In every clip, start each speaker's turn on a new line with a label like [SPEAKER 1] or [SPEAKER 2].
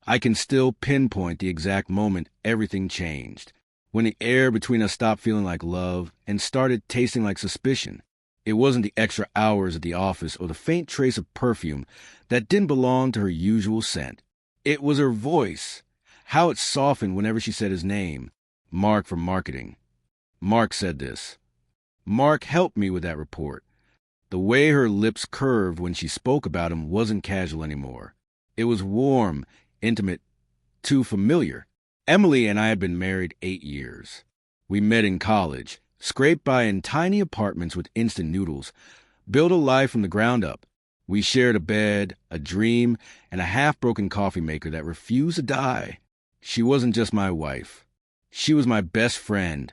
[SPEAKER 1] I can still pinpoint the exact moment everything changed, when the air between us stopped feeling like love and started tasting like suspicion. It wasn't the extra hours at the office or the faint trace of perfume that didn't belong to her usual scent. It was her voice, how it softened whenever she said his name, Mark from marketing. Mark said this. Mark helped me with that report. The way her lips curved when she spoke about him wasn't casual anymore. It was warm, intimate, too familiar. Emily and I had been married 8 years. We met in college, scraped by in tiny apartments with instant noodles, built a life from the ground up. We shared a bed, a dream, and a half-broken coffee maker that refused to die. She wasn't just my wife. She was my best friend,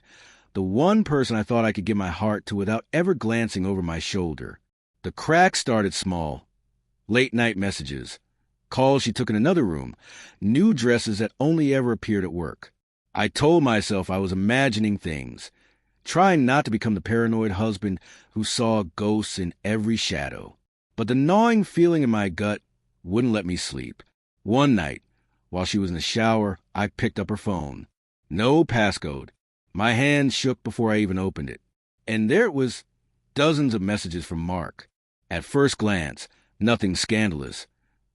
[SPEAKER 1] the one person I thought I could give my heart to without ever glancing over my shoulder. The cracks started small. Late-night messages, calls she took in another room, new dresses that only ever appeared at work. I told myself I was imagining things, trying not to become the paranoid husband who saw ghosts in every shadow. But the gnawing feeling in my gut wouldn't let me sleep. One night, while she was in the shower, I picked up her phone. No passcode. My hand shook before I even opened it. And there it was, dozens of messages from Mark. At first glance, nothing scandalous.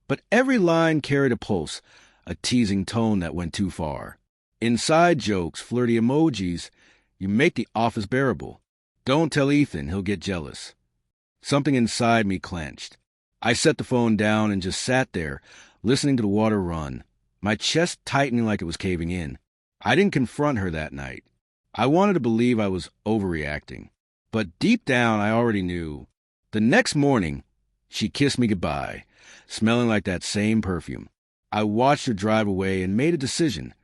[SPEAKER 1] But every line carried a pulse, a teasing tone that went too far. Inside jokes, flirty emojis, you make the office bearable. Don't tell Ethan, he'll get jealous. Something inside me clenched. I set the phone down and just sat there, listening to the water run, my chest tightening like it was caving in. I didn't confront her that night. I wanted to believe I was overreacting. But deep down, I already knew. The next morning, she kissed me goodbye, smelling like that same perfume. I watched her drive away and made a decision.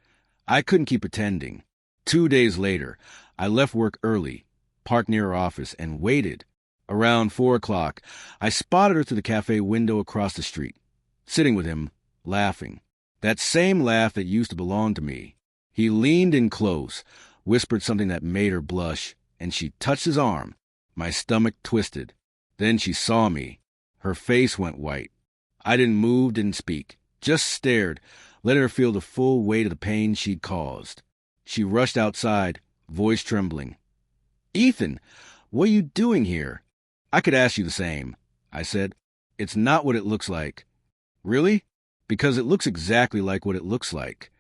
[SPEAKER 1] I couldn't keep pretending. 2 days later, I left work early, parked near her office, and waited. Around 4 o'clock, I spotted her through the cafe window across the street, sitting with him, laughing. That same laugh that used to belong to me. He leaned in close, whispered something that made her blush, and she touched his arm. My stomach twisted. Then she saw me. Her face went white. I didn't move, didn't speak, just stared, letting her feel the full weight of the pain she'd caused. She rushed outside, voice trembling. "Ethan, what are you doing here?" "I could ask you the same," I said. "It's not what it looks like." "Really?" "Because it looks exactly like what it looks like."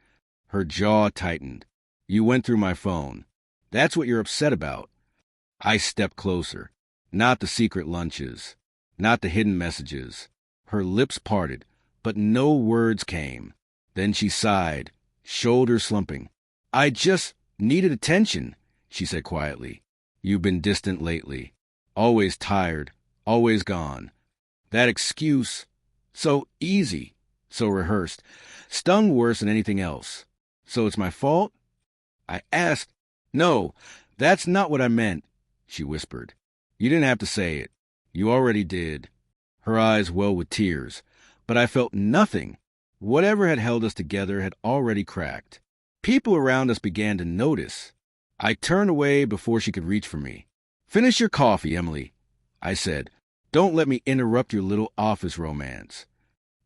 [SPEAKER 1] Her jaw tightened. "You went through my phone. That's what you're upset about." I stepped closer. Not the secret lunches. Not the hidden messages. Her lips parted, but no words came. Then she sighed, shoulders slumping. "I just needed attention," she said quietly. "You've been distant lately. Always tired, always gone. That excuse, so easy, so rehearsed, stung worse than anything else. So it's my fault?" I asked. "No, that's not what I meant," she whispered. "You didn't have to say it. You already did." Her eyes welled with tears, but I felt nothing. Whatever had held us together had already cracked. People around us began to notice. I turned away before she could reach for me. "Finish your coffee, Emily," I said. "Don't let me interrupt your little office romance."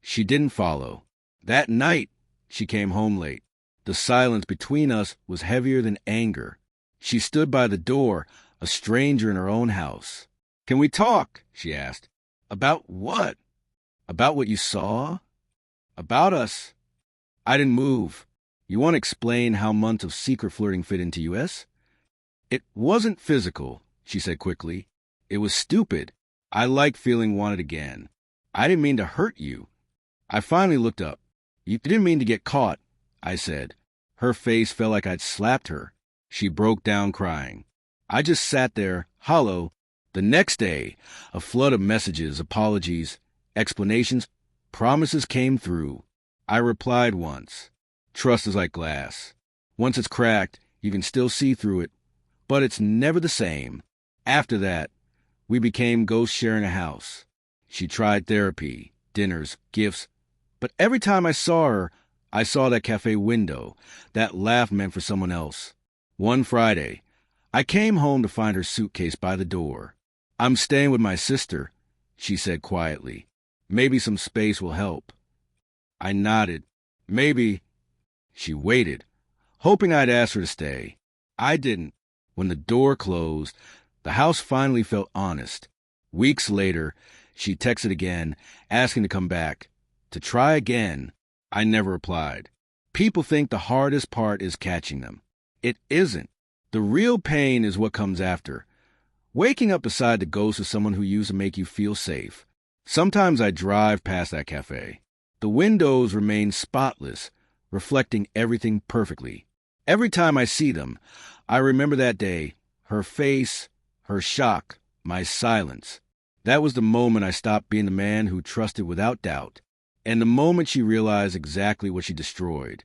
[SPEAKER 1] She didn't follow. That night, she came home late. The silence between us was heavier than anger. She stood by the door, a stranger in her own house. "Can we talk?" she asked. "About what?" "About what you saw?" "About us." I didn't move. "You want to explain how months of secret flirting fit into US?" "It wasn't physical," she said quickly. "It was stupid. I like feeling wanted again. I didn't mean to hurt you." I finally looked up. "You didn't mean to get caught," I said. Her face felt like I'd slapped her. She broke down crying. I just sat there, hollow. The next day, a flood of messages, apologies, explanations, promises came through. I replied once. Trust is like glass. Once it's cracked, you can still see through it, but it's never the same. After that, we became ghosts sharing a house. She tried therapy, dinners, gifts, but every time I saw her, I saw that cafe window, that laugh meant for someone else. One Friday, I came home to find her suitcase by the door. "I'm staying with my sister," she said quietly. "Maybe some space will help." I nodded. Maybe. She waited, hoping I'd ask her to stay. I didn't. When the door closed, the house finally felt honest. Weeks later, she texted again, asking to come back. To try again. I never replied. People think the hardest part is catching them. It isn't. The real pain is what comes after. Waking up beside the ghost of someone who used to make you feel safe. Sometimes I drive past that cafe. The windows remain spotless, reflecting everything perfectly. Every time I see them, I remember that day, her face, her shock, my silence. That was the moment I stopped being the man who trusted without doubt, and the moment she realized exactly what she destroyed.